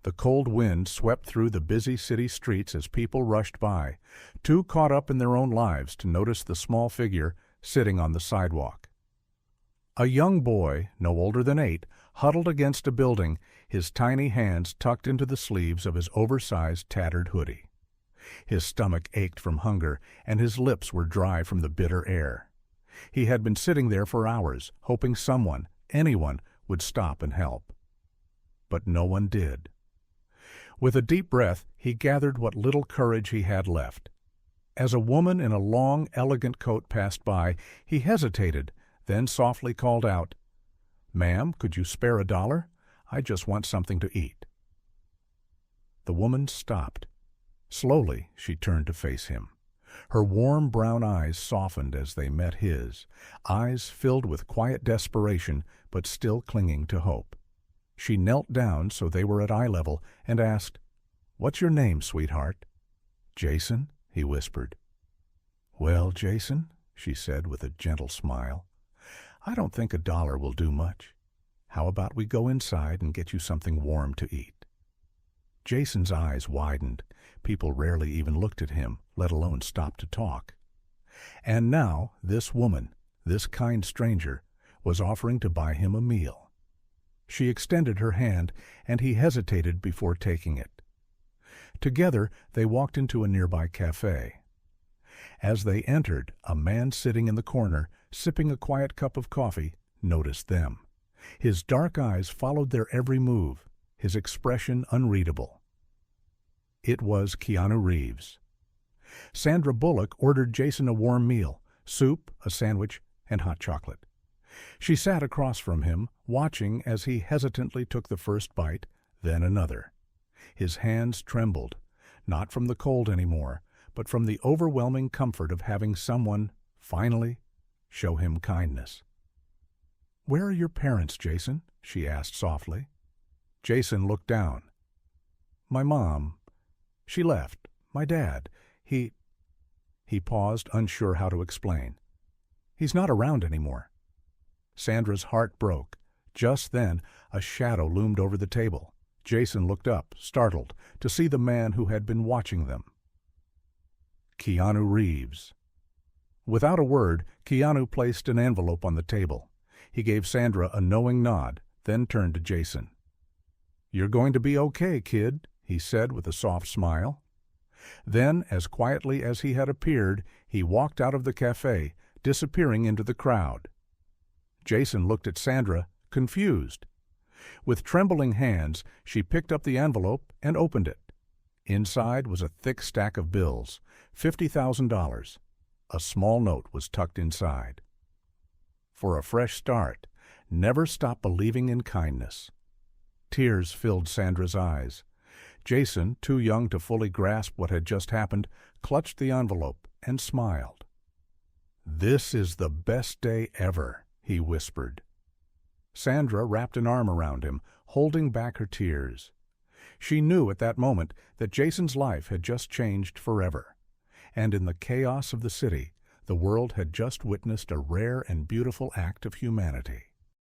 The cold wind swept through the busy city streets as people rushed by, too caught up in their own lives to notice the small figure sitting on the sidewalk. A young boy, no older than 8, huddled against a building, his tiny hands tucked into the sleeves of his oversized, tattered hoodie. His stomach ached from hunger, and his lips were dry from the bitter air. He had been sitting there for hours, hoping someone, anyone, would stop and help. But no one did. With a deep breath, he gathered what little courage he had left. As a woman in a long, elegant coat passed by, he hesitated, then softly called out, "Ma'am, could you spare $1? I just want something to eat." The woman stopped. Slowly, she turned to face him. Her warm brown eyes softened as they met his, eyes filled with quiet desperation but still clinging to hope. She knelt down so they were at eye level and asked, "What's your name, sweetheart?" "Jason," he whispered. "Well, Jason," she said with a gentle smile, "I don't think $1 will do much. How about we go inside and get you something warm to eat?" Jason's eyes widened. People rarely even looked at him, let alone stopped to talk. And now this woman, this kind stranger, was offering to buy him a meal. She extended her hand, and he hesitated before taking it. Together they walked into a nearby cafe. As they entered, a man sitting in the corner, sipping a quiet cup of coffee, noticed them. His dark eyes followed their every move, his expression unreadable. It was Keanu Reeves. Sandra Bullock ordered Jason a warm meal, soup, a sandwich, and hot chocolate. She sat across from him, watching as he hesitantly took the first bite, then another. His hands trembled, not from the cold anymore, but from the overwhelming comfort of having someone, finally, show him kindness. "Where are your parents, Jason?" she asked softly. Jason looked down. "My mom. She left. My dad. He paused, unsure how to explain. "He's not around anymore." Sandra's heart broke. Just then, a shadow loomed over the table. Jason looked up, startled, to see the man who had been watching them. Keanu Reeves. Without a word, Keanu placed an envelope on the table. He gave Sandra a knowing nod, then turned to Jason. "You're going to be okay, kid," he said with a soft smile. Then, as quietly as he had appeared, he walked out of the cafe, disappearing into the crowd. Jason looked at Sandra, confused. With trembling hands, she picked up the envelope and opened it. Inside was a thick stack of bills, $50,000. A small note was tucked inside. For a fresh start, never stop believing in kindness. Tears filled Sandra's eyes. Jason, too young to fully grasp what had just happened, clutched the envelope and smiled. "This is the best day ever," he whispered. Sandra wrapped an arm around him, holding back her tears. She knew at that moment that Jason's life had just changed forever, and in the chaos of the city, the world had just witnessed a rare and beautiful act of humanity.